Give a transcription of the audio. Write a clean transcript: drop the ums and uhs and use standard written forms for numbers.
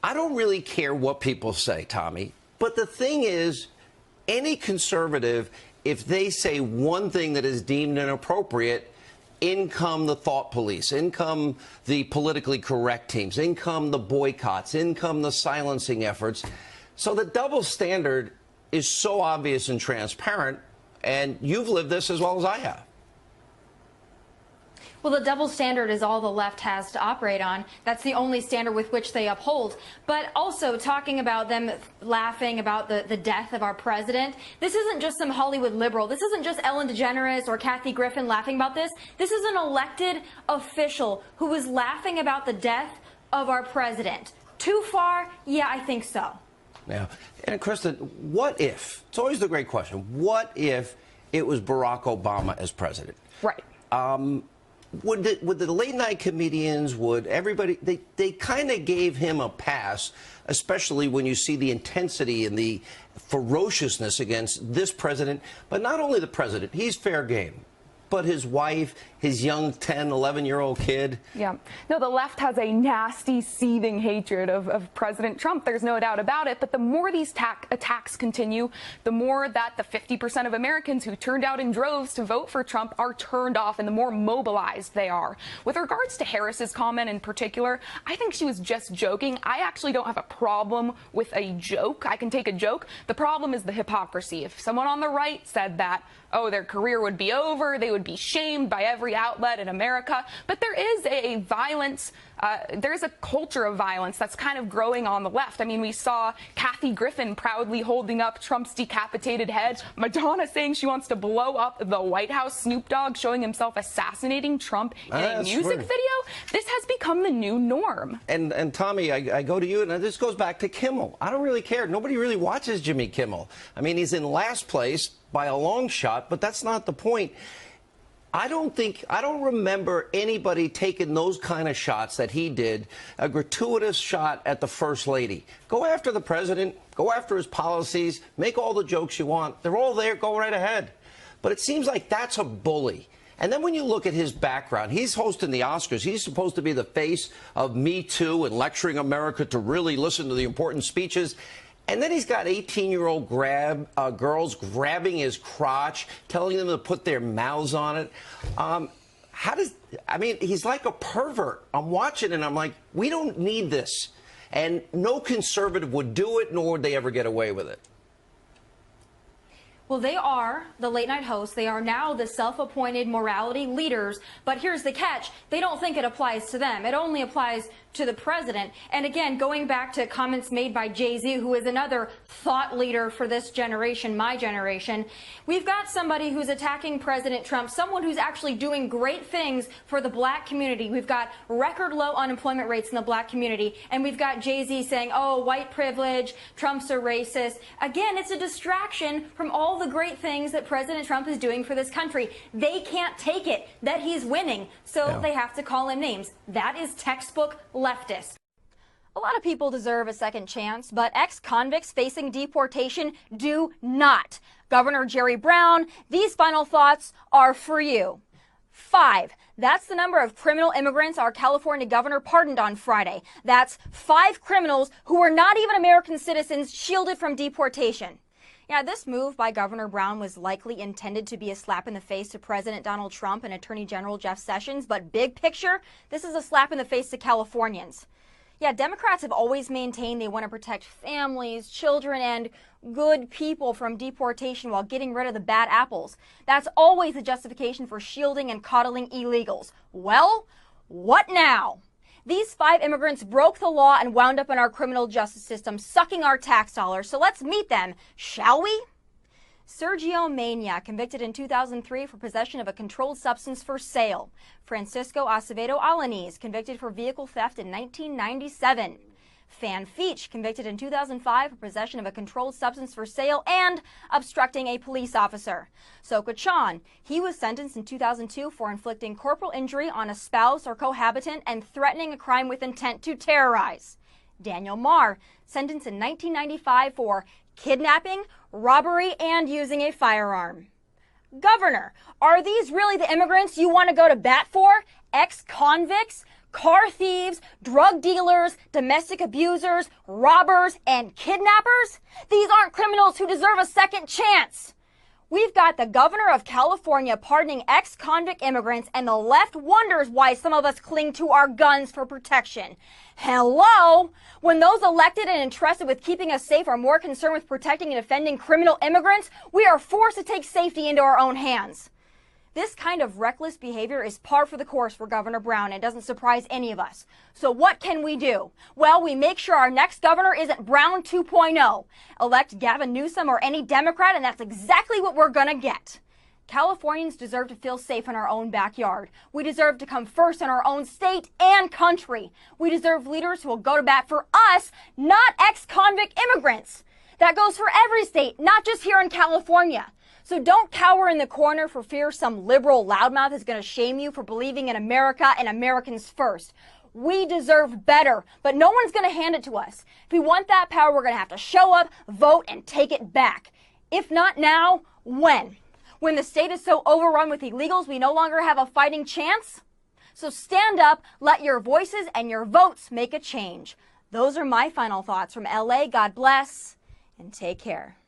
I don't really care what people say, Tommy. But the thing is, any conservative, if they say one thing that is deemed inappropriate, in come the thought police, in come the politically correct teams, in come the boycotts, in come the silencing efforts. So the double standard is so obvious and transparent, and you've lived this as well as I have. Well, the double standard is all the left has to operate on. That's the only standard with which they uphold. But also talking about them laughing about the death of our president, this isn't just some Hollywood liberal. This isn't just Ellen DeGeneres or Kathy Griffin laughing about this. This is an elected official who was laughing about the death of our president. Too far? Yeah, I think so. Yeah. And Kristen, what if, it's always the great question, what if it was Barack Obama as president? Right. Would the late night comedians, would everybody, they kind of gave him a pass, especially when you see the intensity and the ferociousness against this president. But not only the president, he's fair game, but his wife, his young 10, 11-year-old kid. Yeah. No, the left has a nasty, seething hatred of President Trump. There's no doubt about it. But the more these attacks continue, the more that the 50% of Americans who turned out in droves to vote for Trump are turned off, and the more mobilized they are. With regards to Harris's comment in particular, I think she was just joking. I actually don't have a problem with a joke. I can take a joke. The problem is the hypocrisy. If someone on the right said that, oh, their career would be over, they would be shamed by every outlet in America. But there is a violence, there's a culture of violence that's kind of growing on the left. I mean, we saw Kathy Griffin proudly holding up Trump's decapitated head, Madonna saying she wants to blow up the White House, Snoop Dogg showing himself assassinating Trump in a music video. This has become the new norm. And Tommy, I go to you, and this goes back to Kimmel. I don't really care. Nobody really watches Jimmy Kimmel. I mean, he's in last place by a long shot, but that's not the point. I don't remember anybody taking those kind of shots that he did, a gratuitous shot at the First Lady. Go after the president, go after his policies, make all the jokes you want. They're all there, go right ahead. But it seems like that's a bully. And then when you look at his background, he's hosting the Oscars. He's supposed to be the face of Me Too and lecturing America to really listen to the important speeches. And then he's got 18-year-old girls grabbing his crotch, telling them to put their mouths on it. I mean, he's like a pervert. I'm watching and I'm like, we don't need this. And no conservative would do it, nor would they ever get away with it. Well, they are the late night hosts. They are now the self-appointed morality leaders. But here's the catch. They don't think it applies to them. It only applies to the president. And again, going back to comments made by Jay-Z, who is another thought leader for this generation, my generation, we've got somebody who's attacking President Trump, someone who's actually doing great things for the black community. We've got record low unemployment rates in the black community. And we've got Jay-Z saying, oh, white privilege, Trump's a racist. Again, it's a distraction from all the great things that President Trump is doing for this country. They can't take it that he's winning, so they have to call him names. That is textbook leftist. A lot of people deserve a second chance, but ex-convicts facing deportation do not. Governor Jerry Brown, these final thoughts are for you. 5. That's the number of criminal immigrants our California governor pardoned on Friday. That's 5 criminals who were not even American citizens shielded from deportation. Yeah, this move by Governor Brown was likely intended to be a slap in the face to President Donald Trump and Attorney General Jeff Sessions, but big picture, this is a slap in the face to Californians. Yeah, Democrats have always maintained they want to protect families, children, and good people from deportation while getting rid of the bad apples. That's always the justification for shielding and coddling illegals. Well, what now? These 5 immigrants broke the law and wound up in our criminal justice system, sucking our tax dollars. So let's meet them, shall we? Sergio Mena, convicted in 2003 for possession of a controlled substance for sale. Francisco Acevedo Alanis, convicted for vehicle theft in 1997. Fan Feach, convicted in 2005 for possession of a controlled substance for sale and obstructing a police officer. Soka Chan, he was sentenced in 2002 for inflicting corporal injury on a spouse or cohabitant and threatening a crime with intent to terrorize. Daniel Marr, sentenced in 1995 for kidnapping, robbery, and using a firearm. Governor, are these really the immigrants you want to go to bat for? Ex-convicts? car thieves, drug dealers, domestic abusers, robbers, and kidnappers? These aren't criminals who deserve a second chance. We've got the governor of California pardoning ex-convict immigrants, and the left wonders why some of us cling to our guns for protection. Hello? When those elected and entrusted with keeping us safe are more concerned with protecting and defending criminal immigrants, we are forced to take safety into our own hands. This kind of reckless behavior is par for the course for Governor Brown and doesn't surprise any of us. So what can we do? Well, we make sure our next governor isn't Brown 2.0. Elect Gavin Newsom or any Democrat, and that's exactly what we're gonna get. Californians deserve to feel safe in our own backyard. We deserve to come first in our own state and country. We deserve leaders who will go to bat for us, not ex-convict immigrants. That goes for every state, not just here in California. So don't cower in the corner for fear some liberal loudmouth is going to shame you for believing in America and Americans first. We deserve better, but no one's going to hand it to us. If we want that power, we're going to have to show up, vote, and take it back. If not now, when? When the state is so overrun with illegals we no longer have a fighting chance? So stand up, let your voices and your votes make a change. Those are my final thoughts from LA. God bless, and take care.